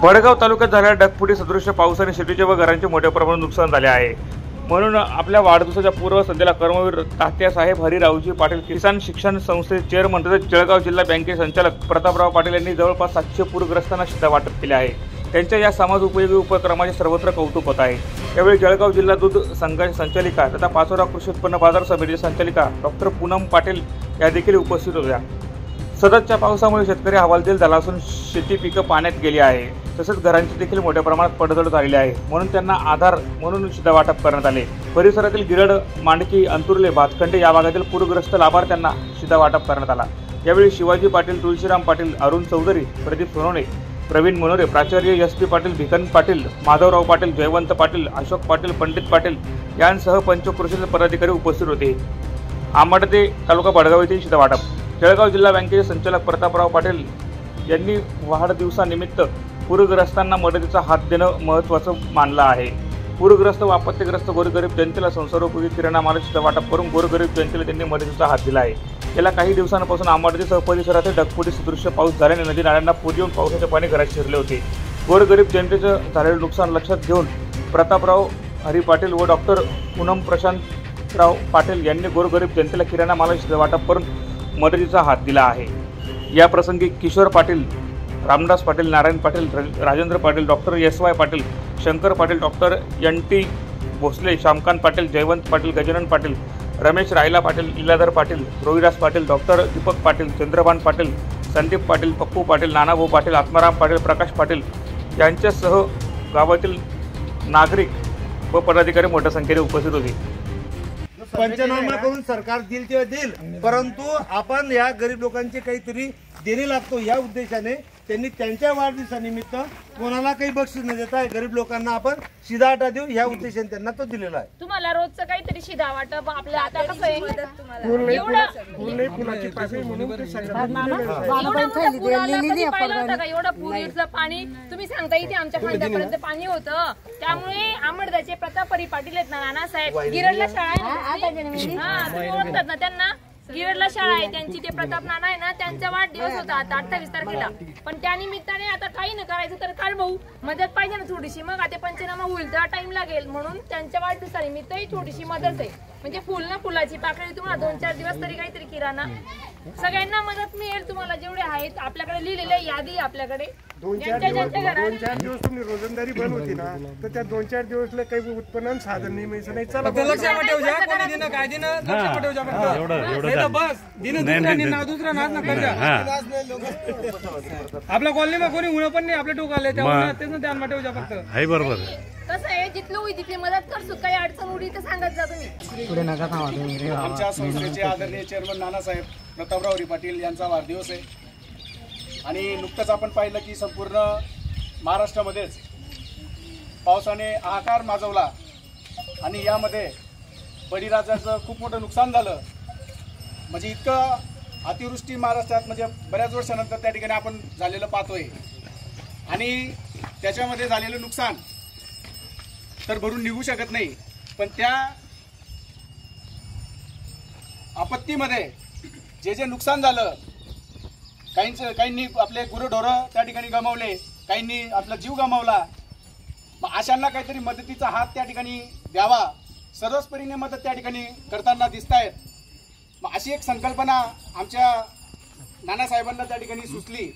वडगाव तालुक्यात झालेल्या ढगफुटी सदृश्य पावसाने शेतीचे व घरांचे मोठ्या प्रमाणात नुकसान झाले आहे। म्हणून आपल्या वाढदिवसाच्या पूर्वसंध्येला कर्मवीर तात्यासाहेब हरिरावजी पाटील किसान शिक्षण संस्थेचे चेअरमन तसेच जळगाव जिल्हा बँकेचे संचालक प्रतापराव पाटील यांनी जवळपास 700 पूरग्रस्तांना शिधा वाटप केले आहे। त्यांच्या या समाज उपयोगी उपक्रमाचे सर्वत्र कौतुक होत आहे। यावेळी जळगाव जिल्हा दूध संघाची संचालिका तथा पाचोरा कृषी उत्पन्न बाजार समितीची संचालिका डॉक्टर पूनम पाटील या देखील उपस्थित होत्या। सततच्या पावसामुळे शेतकरी हवालदिल झाला असून शेती पिकं पाण्यात गेली आहे, तसेच घरांची देखील मोठ्या प्रमाणात पडझड झालेली आहे। म्हणून त्यांना आधार म्हणून शिधा वाटप करण्यात आले। परिसरातील गिरड, मांडकी, अंतुर्ले, भातखंडे या भागातील पूरग्रस्त लाभार्थ्यांना शिधा वाटप करण्यात आला। यावेळी शिवाजी पाटील, तुळशीराम पाटील, अरुण चौधरी, प्रदीप सोनवणे, प्रवीण मनोरे, प्राचार्य एस.पी. पाटील, भिकन पाटील, माधवराव पाटील, जयवंत पाटील, अशोक पाटील, पंडित पाटील यांसह पंचक्रोशीचे पदाधिकारी उपस्थित होते। आंबाडते तालुका बडगाव येथील शिधा वाटप। जळगाव जिल्हा बँकेचे संचालक प्रतापराव पाटील यांनी वाढदिवसानिमित्त पूरग्रस्तांना मदतीचा हात देणं महत्त्वाचं मानलं आहे। पूरग्रस्त व आपत्तीग्रस्त गोरगरीब जनतेला संसारोपयोगी किराणा मालाचे शिधा वाटप करून गोरगरीब जनतेला त्यांनी मदतीचा हात दिला आहे। गेल्या काही दिवसांपासून आंबाडतेसह परिसरातील ढगफुटी सदृश्य पाऊस झाल्याने नदी नाल्यांना पूर येऊन पावसाचे पाणी घरात शिरले होते। गोरगरीब जनतेचं झालेलं नुकसान लक्षात घेऊन प्रतापराव हरी पाटील व डॉक्टर पूनम प्रशांतराव पाटील यांनी गोरगरीब जनतेला किराणा मालाचे शिधा वाटप करून मदतीचा हात दिला आहे। या प्रसंगी Kishor Patil, Ramdas Patil, Narayan Patil, Rajendra Patil, doctor S Y. Patil, Shankar Patil, doctor N T. Bhosale, Shyamkant Patil, Jaywant Patil, Gajanan Patil, Ramesh Rayala Patil, Liladhar Patil, Rohidas Patil, doctor Deepak Patil, Chandrabhan Patil, Sandeep Patil, Pappu Patil, Nanabhau Patil, Atmaram Patil, Prakash Patil यांच्यासह गावातील नागरिक व पदाधिकारी मोठ्या संख्येने उपस्थित होते। पंचनामा करून सरकार देईल तेव्हा देईल, परंतु आपण या गरीब लोकांचे काहीतरी देणे लागतो या उद्देशाने त्यांनी त्यांच्या वाढदिवसानिमित्त कोणाला काही बक्षीस न देता गरीब लोकांना आपण शिधा वाटा देऊ या उद्देशाने त्यांना तो दिलेला आहे। तुम्हाला रोजचं काहीतरी शिधा वाटप आपलं आता कसं आहे एवढं पूरचं पाणी तुम्ही सांगता इथे आमच्या खांद्यापर्यंत पाणी होतं। त्यामुळे आंबडदाचे प्रतापरी पाटील आहेत ना, नानासाहेब गिरडला शाळा आहे ना, तुम्ही ओळखतात ना त्यांना, गिरडला शाळा आहे त्यांची, ते प्रताप नाना आहे ना, त्यांचा वाढदिवस होता आता 28 तारखेला। पण त्या निमित्ताने आता काही न करायचं तर काल भाऊ मदत पाहिजे ना थोडीशी, मग आता पंचनामा होईल तेव्हा टाइम लागेल, म्हणून त्यांच्या वाढदिवसानिमित्तही थोडीशी मदत आहे। म्हणजे फुल ना फुलाची पाकळी तुम्हाला 2-4 दिवस तरी काहीतरी किराणा सगळ्यांना मदत मिळेल। तुम्हाला जेवढे आहेत आपल्याकडे लिहिलेली यादी आपल्याकडे 2-4 दिवस तुम्ही रोजंदारी बंद होती ना, तर त्या 2-4 दिवसला काही उत्पन्न साधन नाही मिळायचं नाही। चला लक्षात ठेवजा, कोणी दिन काय दिन लक्षात ठेवजा फक्त बस दिन दुसरा नाच न करजा। आपल्या कॉलनीमा कोणी उणं पण नाही, आपले टोक आले तेव्हा तेच ध्यान ठेवजा फक्त। आहे बरोबर कसं आहे, जिथलं होई तिथली मदत करसू, काही अडचण उडी तर सांगत जा तुम्ही पुढे नका थांबा तुम्ही। आमच्या संस्थेचे आदरणीय चेअरमन नानासाहेब प्रतापराव हरी पाटील यांचा वाढदिवस आहे आणि नुकतंच आपण पाहिलं की संपूर्ण महाराष्ट्रामध्येच पावसाने हाहाकार माजवला आणि यामध्ये बळीराजाचं खूप मोठं नुकसान झालं। म्हणजे इतकं अतिवृष्टी महाराष्ट्रात म्हणजे बऱ्याच वर्षानंतर त्या ठिकाणी आपण झालेलं पाहतोय आणि त्याच्यामध्ये झालेलं नुकसान तर भरून निघू शकत नाही। पण त्या आपत्तीमध्ये जे नुकसान झालं, काहींनी आपले गुरंढोरं त्या ठिकाणी गमावले, काहींनी आपला जीव गमावला। मग अशांना काहीतरी मदतीचा हात त्या ठिकाणी द्यावा, सर्वस्परीने मदत त्या ठिकाणी करताना दिसत आहेत। मग अशी एक संकल्पना आमच्या नानासाहेबांना त्या ठिकाणी सुचली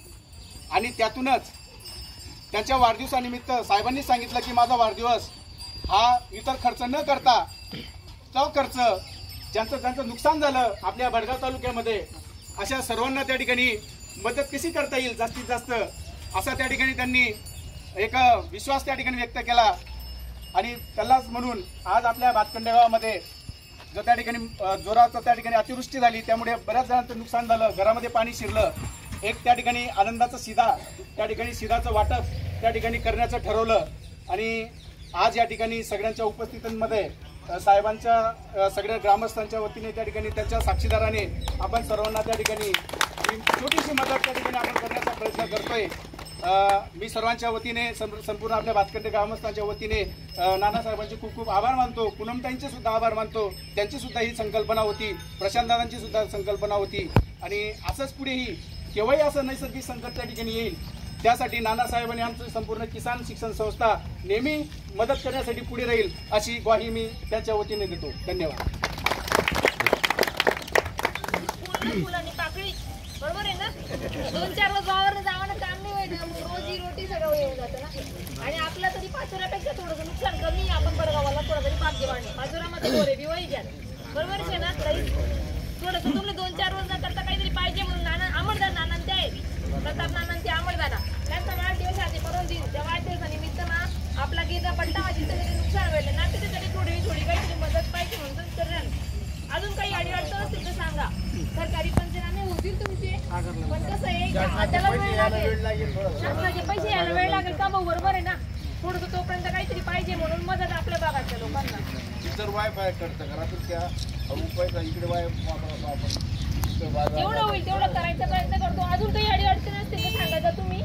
आणि त्यातूनच त्यांच्या वाढदिवसानिमित्त साहेबांनी सांगितलं की माझा वाढदिवस हा इतर खर्च न करता तो खर्च ज्यांचं नुकसान झालं आपल्या बडगाव तालुक्यामध्ये अशा सर्वांना त्या ठिकाणी मदत कशी करता येईल जास्तीत जास्त असा त्या ठिकाणी त्यांनी एक विश्वास त्या ठिकाणी व्यक्त केला आणि त्यालाच म्हणून आज आपल्या भातखंडे गावामध्ये जो त्या ठिकाणी जोराचं त्या ठिकाणी अतिवृष्टी झाली, त्यामुळे बऱ्याच जणांचं नुकसान झालं, घरामध्ये पाणी शिरलं। एक त्या ठिकाणी आनंदाचा शिधा त्या ठिकाणी शिधाचं वाटप त्या ठिकाणी करण्याचं ठरवलं आणि आज या ठिकाणी सगळ्यांच्या उपस्थितीमध्ये साहेबांच्या सगळ्या ग्रामस्थांच्या वतीने त्या ठिकाणी त्यांच्या साक्षीदाराने आपण सर्वांना त्या ठिकाणी छोटीशी मदत त्या ठिकाणी आपण करण्याचा प्रयत्न करतोय। मी सर्वांच्या वतीने संपूर्ण आपल्या भातखंडे ग्रामस्थांच्या वतीने नानासाहेबांचे खूप खूप आभार मानतो, पूनमताईंचे सुद्धा आभार मानतो। त्यांची सुद्धा ही संकल्पना होती, प्रशांतदादांची सुद्धा संकल्पना होती आणि असंच पुढेही केव्हाही असं नैसर्गिक संकट त्या ठिकाणी येईल त्यासाठी नानासाहेबांनी आमची संपूर्ण किसान शिक्षण संस्था नेहमी मदत करण्यासाठी पुढे राहील अशी ग्वाही मी त्याच्या वतीने देतो. धन्यवाद. फुलांनी पाकळी बरोबर आहे ना. 2-4 रोज वावर जावानं काम नाही व्हायचं, रोजी रोटी सगळं येऊन जातं ना. आणि आपलं तरी पाचोऱ्यापेक्षा थोडंसं नुकसान कमी. आपण बडगावाला थोडं तरी भाग्य वाढणे, पाचोऱ्यामध्ये गोरे बी वही घ्या बरोबर आहे ना. थोडंसं तुम्हाला 2-4 रोज न करता काहीतरी पाहिजे म्हणून नाना अमरदान नाना ते आहे प्रताप नाना ते अमरदाना त्यांचा वाढदिवस आहे करून देईल. त्या वाढदिवसानिमित्त ना आपला गिरला पट्टा माझी सगळे नुकसान व्हायला ना त्याच्यासाठी थोडी काहीतरी मदत पाहिजे म्हणून तर अजून काही अडीअडचण असतील तर सांगा. सरकारी पंचनामे होतील तुमचे, पण कसं आहे त्याला वेळ लागेल, शासनाचे पैसे यायला वेळ लागेल का भाऊ बरोबर आहे ना. थोडंसं तोपर्यंत काहीतरी पाहिजे म्हणून मदत आपल्या भागातल्या लोकांना. जर वायफाय करतं घरातून त्या पैसा इकडे जेवढं होईल तेवढं करायचा प्रयत्न करतो. अजून काही अडीअडचण असतील तर सांगायचं, तुम्ही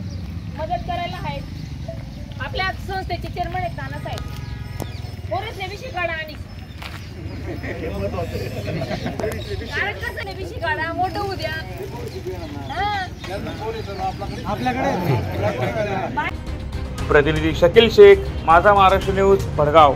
मदत करायला आहेत. आपल्या संस्थेचे चेअरमन आहेत नानासाहेब पोरेसने विषय काढा आणि कारण कसं विषय काढा मोठं उद्या प्रतिनिधी शकील शेख, माझा महाराष्ट्र न्यूज, भडगाव.